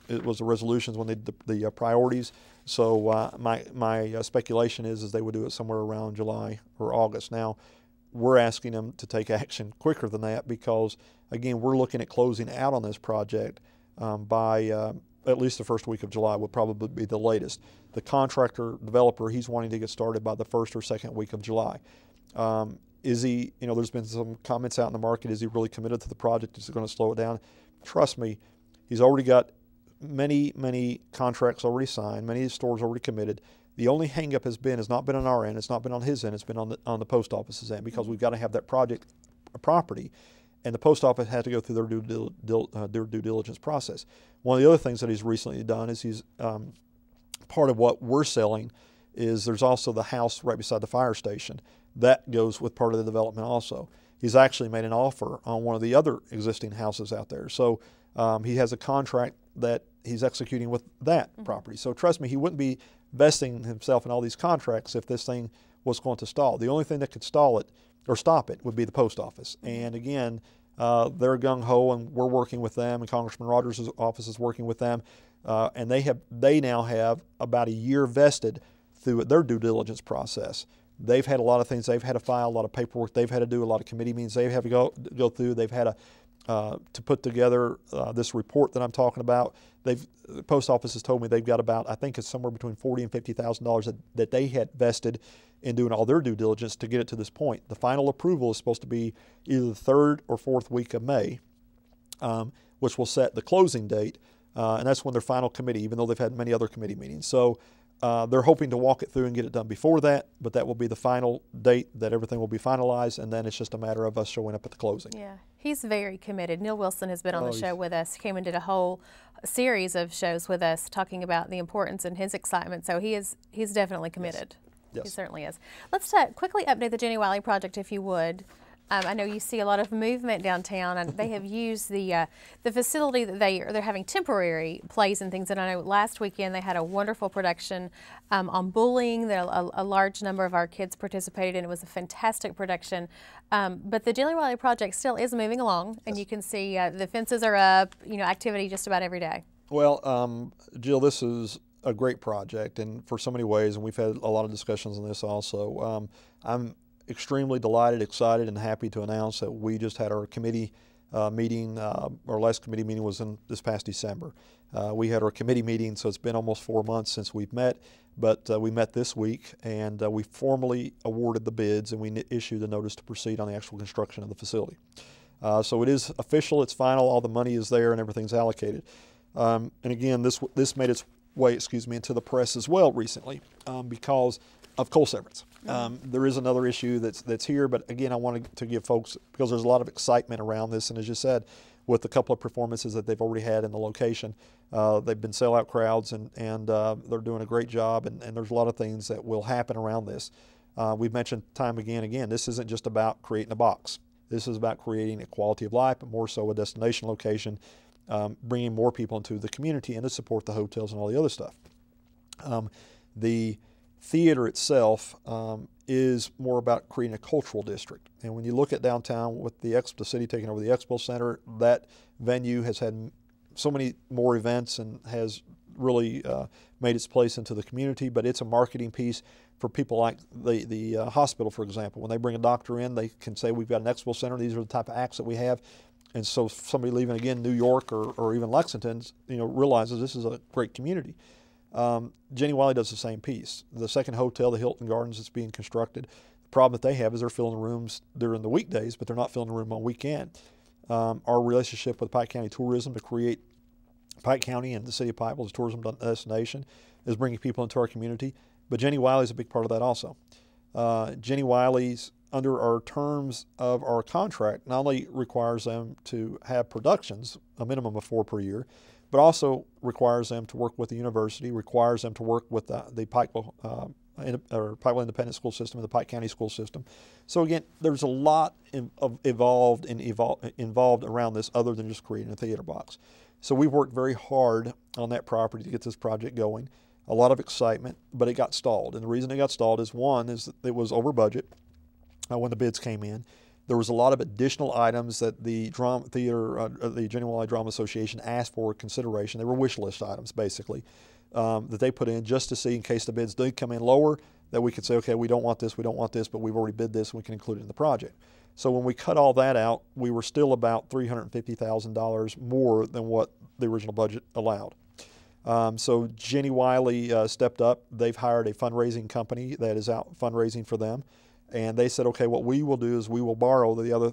It was the resolutions when they did the priorities. So my speculation is they would do it somewhere around July or August. Now, we're asking them to take action quicker than that because, again, we're looking at closing out on this project by at least the first week of July would probably be the latest. The contractor developer, he's wanting to get started by the first or second week of July. Is he, there's been some comments out in the market, is he really committed to the project? Is he going to slow it down? Trust me, he's already got many contracts already signed, many stores already committed. The only hangup has not been on our end, it's not been on his end, it's been on the post office's end because we've got to have that project property, and the post office has to go through their due diligence process. One of the other things that he's recently done is he's part of what we're selling is there's also the house right beside the fire station. That goes with part of the development also. He's actually made an offer on one of the other existing houses out there. So he has a contract that he's executing with that property. So trust me, he wouldn't be vesting himself in all these contracts if this thing was going to stall. The only thing that could stall it or stop it would be the post office. And again, they're gung-ho, and we're working with them, and Congressman Rogers' office is working with them, and they now have about a year vested through their due diligence process. They've had a lot of things they've had to file, a lot of paperwork they've had to do, a lot of committee meetings they have to go through. They've had to put together this report that I'm talking about. The post office has told me they've got about, I think it's somewhere between $40,000 and $50,000 that they had vested in doing all their due diligence to get it to this point. The final approval is supposed to be either the third or fourth week of May, which will set the closing date, and that's when their final committee, even though they've had many other committee meetings. So they're hoping to walk it through and get it done before that, but that will be the final date that everything will be finalized, and then it's just a matter of us showing up at the closing. Yeah, he's very committed. Neil Wilson has been on the show with us. He came and did a whole series of shows with us talking about the importance and his excitement. So he's definitely committed. Yes. He certainly is. Let's quickly update the Jenny Wiley project, if you would. I know you see a lot of movement downtown, and they have used the facility that they're having temporary plays and things. And I know last weekend they had a wonderful production on bullying that a large number of our kids participated in. It was a fantastic production. But the Jenny Wiley project still is moving along, and you can see the fences are up. Activity just about every day. Well, Jill, this is a great project, and for so many ways, and we've had a lot of discussions on this also. I'm extremely delighted, excited, and happy to announce that we just had our committee meeting. Our last committee meeting was in this past December. We had our committee meeting, so it's been almost 4 months since we've met, but we met this week, and we formally awarded the bids, and we issued the notice to proceed on the actual construction of the facility. So it is official, it's final, all the money is there, and everything's allocated. And again, this made its way, into the press as well recently because of coal severance. There is another issue that's here, but again, I wanted to give folks, because there's a lot of excitement around this, and as you said, with a couple of performances that they've already had in the location, they've been sellout crowds, and they're doing a great job, and there's a lot of things that will happen around this. We've mentioned time again, this isn't just about creating a box. This is about creating a quality of life, but more so a destination location, bringing more people into the community and to support the hotels and all the other stuff. The theater itself is more about creating a cultural district. And when you look at downtown with the city taking over the Expo Center, that venue has had so many more events and has really made its place into the community, but it's a marketing piece for people like the hospital, for example. When they bring a doctor in, they can say, we've got an Expo Center, these are the type of acts that we have. And so somebody leaving, again, New York or even Lexington, realizes this is a great community. Jenny Wiley does the same piece. The second hotel, the Hilton Gardens, that's being constructed, the problem that they have is they're filling the rooms during the weekdays, but they're not filling the room on weekend. Our relationship with Pike County Tourism to create Pike County and the city of Pikeville as a tourism destination is bringing people into our community, but Jenny Wiley is a big part of that also. Jenny Wiley's, under our terms of our contract, not only requires them to have productions, a minimum of 4 per year, but also requires them to work with the university, requires them to work with the Pikeville Pikeville Independent School System and the Pike County School System. So again, there's a lot involved around this other than just creating a theater box. So we worked very hard on that property to get this project going. A lot of excitement, but it got stalled. And the reason it got stalled is, one, is that it was over budget when the bids came in. There was a lot of additional items that the the Genuine Drama Association asked for consideration. They were wish list items, basically, that they put in just to see, in case the bids did come in lower, that we could say, okay, we don't want this, but we've already bid this, and we can include it in the project. So when we cut all that out, we were still about $350,000 more than what the original budget allowed. So Jenny Wiley stepped up. They've hired a fundraising company that is out fundraising for them. And they said, okay, what we will do is we will borrow the other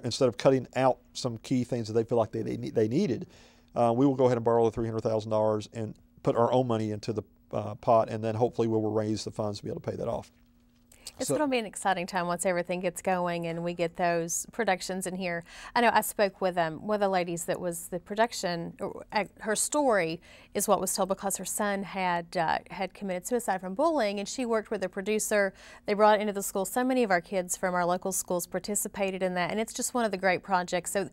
instead of cutting out some key things that they feel like they needed, we will go ahead and borrow the $300,000 and put our own money into the pot, and then hopefully we will raise the funds to be able to pay that off. It's going to be an exciting time once everything gets going and we get those productions in here. I know I spoke with one of the ladies that was the production. Her story is what was told because her son had committed suicide from bullying, and she worked with a producer. They brought it into the school. So many of our kids from our local schools participated in that, and it's just one of the great projects. So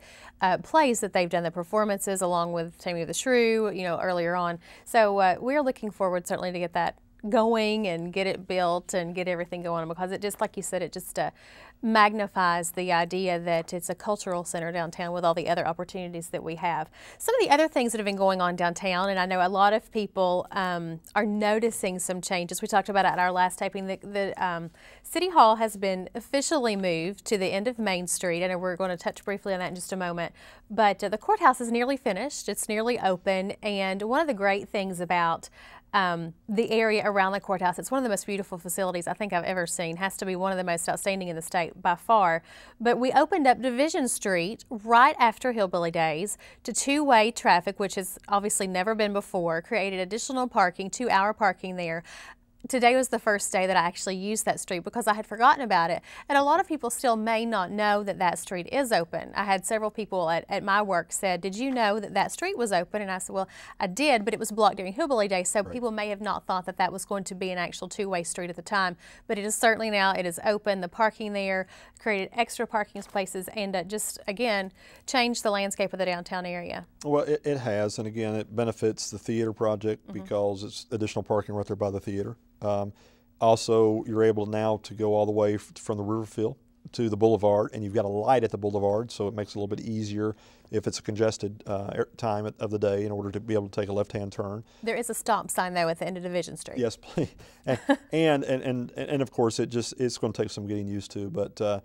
plays that they've done, the performances along with Taming of the Shrew, earlier on. So we're looking forward certainly to get that going and get it built and get everything going, because it just, like you said, it just magnifies the idea that it's a cultural center downtown with all the other opportunities that we have. Some of the other things that have been going on downtown, and I know a lot of people are noticing some changes. We talked about it at our last taping. The City Hall has been officially moved to the end of Main Street, and we're going to touch briefly on that in just a moment. But the courthouse is nearly finished. It's nearly open, and one of the great things about the area around the courthouse, it's one of the most beautiful facilities I think I've ever seen. Has to be one of the most outstanding in the state by far. But we opened up Division Street right after Hillbilly Days to two-way traffic, which has obviously never been before, created additional parking, 2-hour parking there. Today was the first day that I actually used that street because I had forgotten about it. And a lot of people still may not know that that street is open. I had several people at my work said, did you know that that street was open? And I said, well, I did, but it was blocked during Hillbilly Day, so people may have not thought that that was going to be an actual two-way street at the time. But it is certainly now. It is open. The parking there created extra parking places, and just, again, changed the landscape of the downtown area. Well, it has, and again, it benefits the theater project because it's additional parking right there by the theater. Also, you're able now to go all the way from the Riverfield to the boulevard, and you've got a light at the boulevard, so it makes it a little bit easier if it's a congested time of the day in order to be able to take a left-hand turn. There is a stop sign, though, at the end of Division Street. Yes, please. and of course, it's going to take some getting used to, but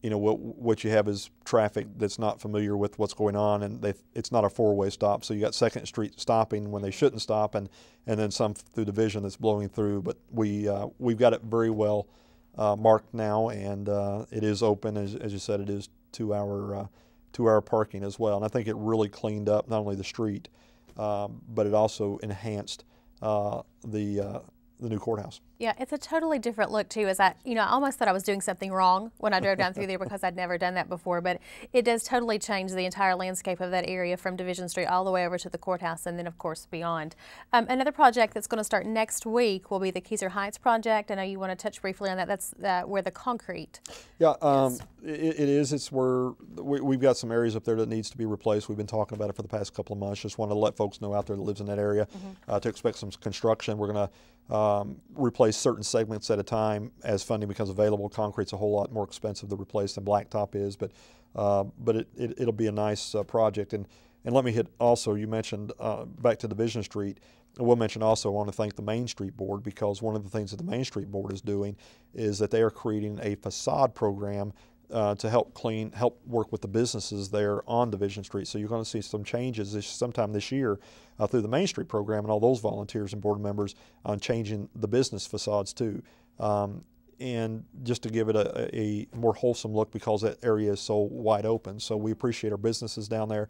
what you have is traffic that's not familiar with what's going on, and it's not a four-way stop. So you got Second Street stopping when they shouldn't stop, and then some through Division that's blowing through. But we've got it very well marked now, and it is open, as you said. It is two-hour parking as well, and I think it really cleaned up not only the street, but it also enhanced the new courthouse. Yeah, it's a totally different look too. I almost thought I was doing something wrong when I drove down through there because I'd never done that before, but it does totally change the entire landscape of that area from Division Street all the way over to the courthouse, and then of course beyond. Another project that's going to start next week will be the Keyser Heights project. I know you want to touch briefly on that. That's where the concrete. Yeah, it is. It's where we've got some areas up there that needs to be replaced. We've been talking about it for the past couple of months. Just wanted to let folks know out there that lives in that area to expect some construction. We're going to replace certain segments at a time as funding becomes available. Concrete's a whole lot more expensive to replace than blacktop is, but it'll be a nice project. And let me hit also, you mentioned back to Division Street. I will mention also, I want to thank the Main Street Board, because one of the things that the Main Street Board is doing is that they are creating a facade program to help work with the businesses there on Division Street. So you're going to see some changes sometime this year through the Main Street program and all those volunteers and board members on changing the business facades too. And just to give it a more wholesome look, because that area is so wide open. So we appreciate our businesses down there.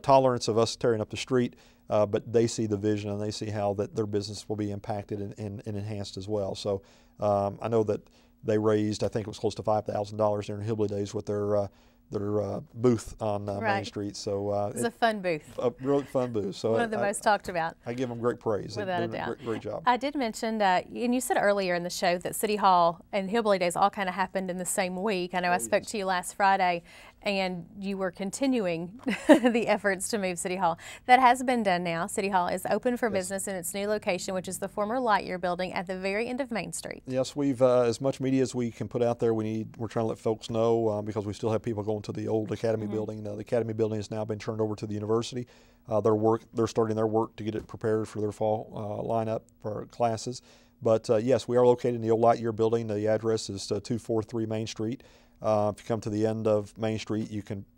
Tolerance of us tearing up the street, but they see the vision and they see how that their business will be impacted and enhanced as well. So I know that they raised, I think it was close to $5,000 during Hillbilly Days with their booth on Main Right. Street. So It's a fun booth. a really fun booth. So One of the most talked about. I give them great praise. Without They're a doing doubt. great job. I did mention, and you said earlier in the show that City Hall and Hillbilly Days all kind of happened in the same week. I know I spoke to you last Friday, and you were continuing the efforts to move City Hall. That has been done now. City Hall is open for business in its new location, which is the former Lightyear building at the very end of Main Street. Yes, we've as much media as we can put out there. We're trying to let folks know because we still have people going to the old Academy building. The Academy building has now been turned over to the university. They're starting their work to get it prepared for their fall lineup for classes. But yes, we are located in the old Lightyear building. The address is 243 Main Street. If you come to the end of Main Street,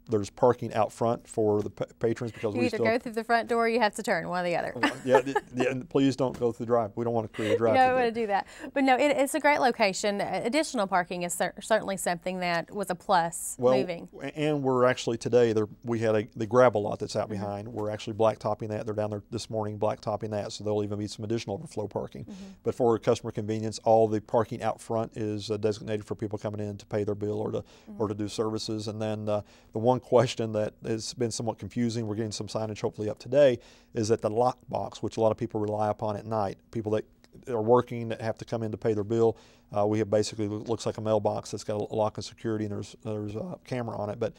there's parking out front for the patrons because You we either still go through the front door or you have to turn, one or the other. yeah, and please don't go through the drive. We don't want to create a drive. You don't want to do that. But no, it's a great location. Additional parking is certainly something that was a plus moving. And we're actually today, we had the gravel lot that's out behind. We're actually blacktopping that. They're down there this morning blacktopping that, so there'll even be some additional overflow parking. But for customer convenience, all the parking out front is designated for people coming in to pay their bill or to do services. And then the one question that has been somewhat confusing, we're getting some signage hopefully up today, is that the lock box, which a lot of people rely upon at night, people that are working that have to come in to pay their bill, we have basically looks like a mailbox that's got a lock and security, and there's a camera on it, but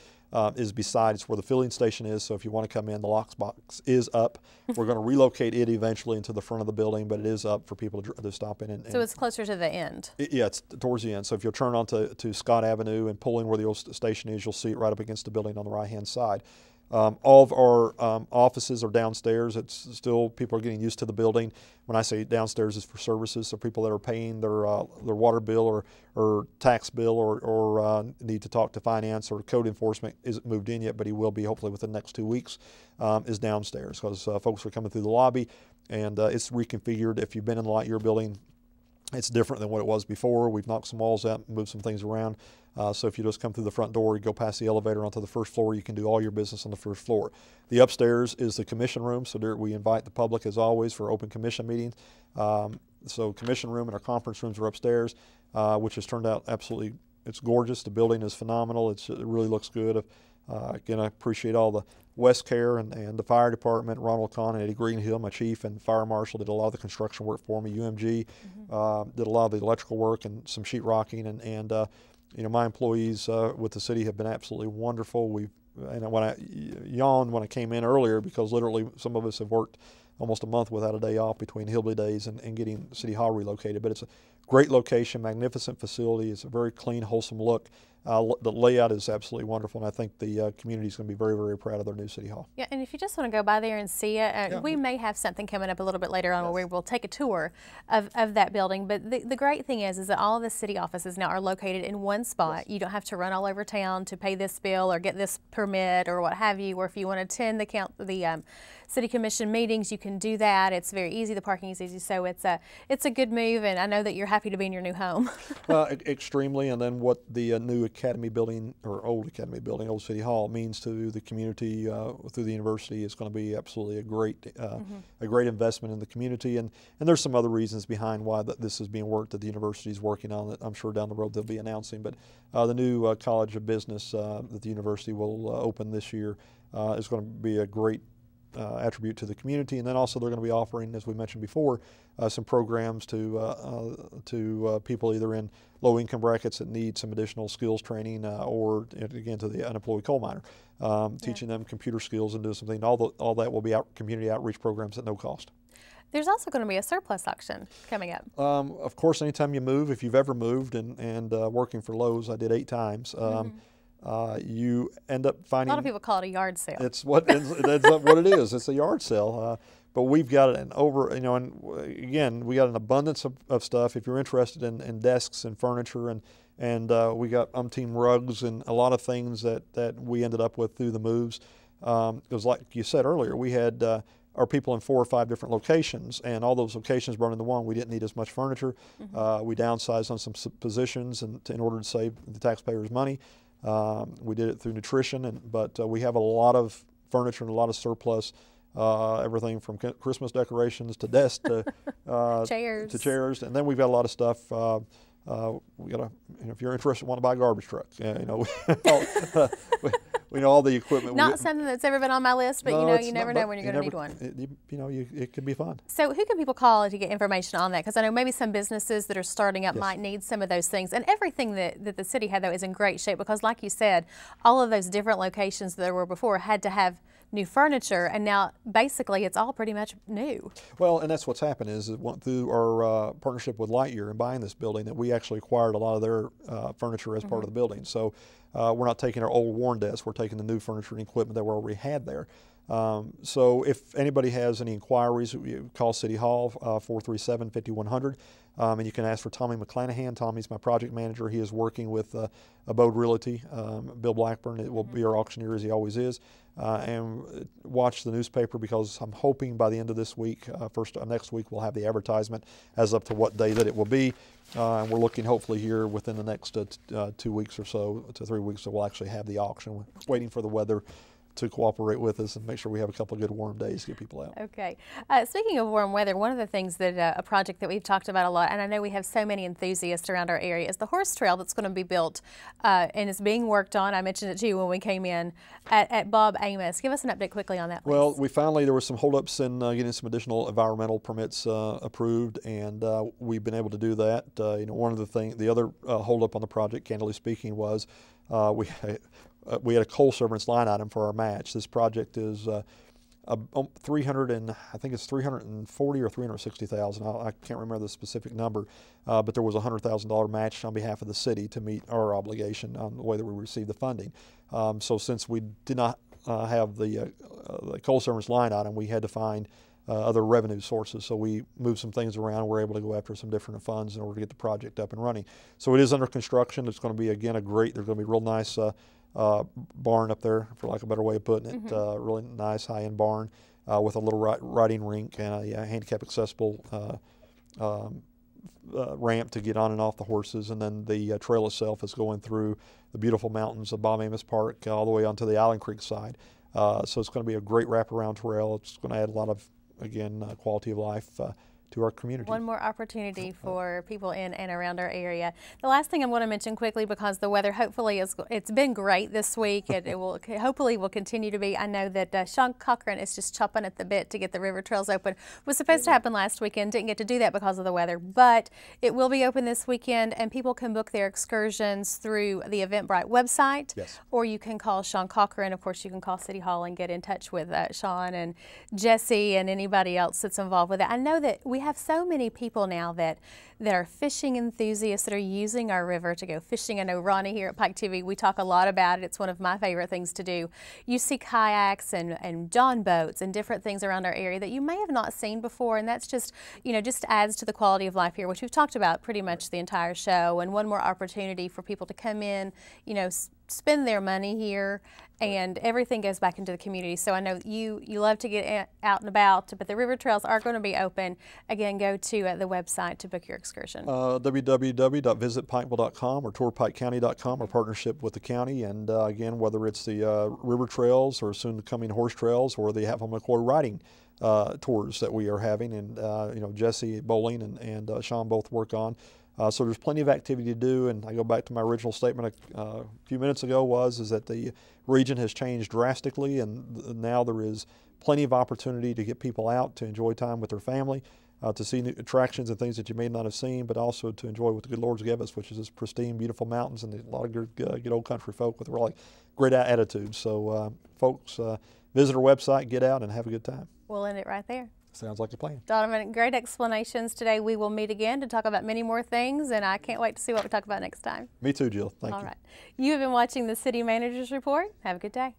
is beside it's where the filling station is. So if you want to come in, the lock box is up. We're going to relocate it eventually into the front of the building, but it is up for people to stop in. So it's closer to the end. Yeah, it's towards the end. So if you'll turn onto Scott Avenue and pull in where the old station is, you'll see it right up against the building on the right-hand side. All of our offices are downstairs. It's still, people are getting used to the building. When I say downstairs, it's for services, so people that are paying their water bill or tax bill or need to talk to finance or code enforcement isn't moved in yet, but he will be hopefully within the next 2 weeks, is downstairs because folks are coming through the lobby, and it's reconfigured. If you've been in the Lightyear building, it's different than what it was before. We've knocked some walls out, moved some things around. So if you just come through the front door, you go past the elevator onto the first floor, you can do all your business on the first floor. The upstairs is the commission room, so there we invite the public as always for open commission meetings. So commission room and our conference rooms are upstairs, which has turned out absolutely, it's gorgeous. The building is phenomenal. It really looks good. Again, I appreciate all the West Care and the fire department, Ronald Kahn and Eddie Greenhill, my chief and fire marshal, did a lot of the construction work for me. UMG did a lot of the electrical work and some sheetrocking, and you know, my employees with the city have been absolutely wonderful. And when I yawned when I came in earlier because literally some of us have worked almost a month without a day off between Hillbilly Days and getting City Hall relocated. But it's a great location, magnificent facility. It's a very clean, wholesome look. The layout is absolutely wonderful, and I think the community is going to be very, very proud of their new City Hall. Yeah, and if you just want to go by there and see it, we may have something coming up a little bit later on where we'll take a tour of that building. But the great thing is that all of the city offices now are located in one spot. You don't have to run all over town to pay this bill or get this permit or what have you. Or if you want to attend the city commission meetings, you can do that. It's very easy. The parking is easy, so it's a good move. And I know that you're happy to be in your new home. Extremely. And then what the new Academy building, or old Academy building, old City Hall, means to the community through the university is going to be absolutely a great investment in the community. And there's some other reasons behind why this is being worked that the university is working on that I'm sure down the road they'll be announcing. But the new College of Business that the university will open this year is going to be a great attribute to the community. And then also they're going to be offering, as we mentioned before, some programs to people either in low income brackets that need some additional skills training or again to the unemployed coal miner, teaching them computer skills and doing something. All that will be community outreach programs at no cost. There's also going to be a surplus auction coming up. Of course, anytime you move, if you've ever moved and working for Lowe's, I did 8 times. You end up finding a lot of people call it a yard sale. It's what it is. It's a yard sale. But we've got and again, we got an abundance of stuff. If you're interested in desks and furniture and we got umpteen rugs and a lot of things that we ended up with through the moves. It was like you said earlier, we had our people in 4 or 5 different locations, and all those locations brought into one. We didn't need as much furniture. We downsized on some positions in order to save the taxpayers money. We did it through nutrition, but we have a lot of furniture and a lot of surplus. Everything from Christmas decorations to desks to chairs. And then we've got a lot of stuff we got to, if you're interested, want to buy a garbage truck, we know all the equipment. Not something that's ever been on my list, but no, you never know when you're going to need one. It could be fun. So who can people call to get information on that? Because I know maybe some businesses that are starting up might need some of those things. And everything that the city had, though, is in great shape because, like you said, all of those different locations that there were before had to have new furniture, and now basically it's all pretty much new. Well, and that's what's happened is it went through our partnership with Lightyear and buying this building that we actually acquired a lot of their furniture as part of the building. So we're not taking our old worn desks, we're taking the new furniture and equipment that we already had there. So if anybody has any inquiries, you call City Hall 437-5100, and you can ask for Tommy McClanahan. Tommy's my project manager. He is working with Abode Realty, Bill Blackburn. It will be our auctioneer as he always is. And watch the newspaper because I'm hoping by the end of this week, next week, we'll have the advertisement as up to what day that it will be. And we're looking hopefully here within the next 2 weeks or so to 3 weeks that we'll actually have the auction. We're waiting for the weather to cooperate with us and make sure we have a couple of good warm days to get people out. Okay. Speaking of warm weather, one of the things that a project that we've talked about a lot, and I know we have so many enthusiasts around our area, is the horse trail that's going to be built and is being worked on. I mentioned it to you when we came in at Bob Amos. Give us an update quickly on that, please. Well, there were some holdups in getting some additional environmental permits approved, and we've been able to do that. One of the other holdup on the project, candidly speaking, was we had a coal severance line item for our match. This project is I think it's 340 or 360,000. I can't remember the specific number, but there was a $100,000 match on behalf of the city to meet our obligation on the way that we received the funding. So since we did not have the coal severance line item, we had to find other revenue sources. So we moved some things around. We're able to go after some different funds in order to get the project up and running. So it is under construction. It's going to be, again, there's going to be real nice barn up there, for lack of a better way of putting it. Really nice high-end barn with a little riding rink and a handicap accessible ramp to get on and off the horses. And then the trail itself is going through the beautiful mountains of Bob Amos Park all the way onto the Island Creek side. So it's going to be a great wraparound trail. It's going to add a lot of, again, quality of life to our community. One more opportunity for people in and around our area. The last thing I want to mention quickly, because the weather hopefully it's been great this week. It will hopefully will continue to be. I know that Sean Cochran is just chopping at the bit to get the river trails open. It was supposed to happen last weekend, didn't get to do that because of the weather, but it will be open this weekend, and people can book their excursions through the Eventbrite website. Yes. Or you can call Sean Cochran. Of course, you can call City Hall and get in touch with Sean and Jesse and anybody else that's involved with it. I know that we have so many people now that are fishing enthusiasts that are using our river to go fishing. I know Ronnie here at Pike TV, we talk a lot about it. It's one of my favorite things to do. You see kayaks and John boats and different things around our area that you may have not seen before, and that's just, just adds to the quality of life here, which we've talked about pretty much the entire show. And one more opportunity for people to come in, spend their money here, and everything goes back into the community. So I know you love to get out and about, but the river trails are going to be open. Again, go to the website to book your excursion. www.visitpikeville.com or tourpikecounty.com, our partnership with the county. And again, whether it's the river trails or soon coming horse trails or the Hatfield McCoy riding tours that we are having, and Jesse Bowling and Sean both work on. So there's plenty of activity to do, and I go back to my original statement a few minutes ago is that the region has changed drastically, and now there is plenty of opportunity to get people out to enjoy time with their family, to see new attractions and things that you may not have seen, but also to enjoy what the good Lord's given us, which is this pristine, beautiful mountains and a lot of good old country folk with really great attitudes. So folks, visit our website, get out, and have a good time. We'll end it right there. Sounds like a plan. Donovan, great explanations today. We will meet again to talk about many more things, and I can't wait to see what we talk about next time. Me too, Jill. Thank you. All right. You have been watching the City Manager's Report. Have a good day.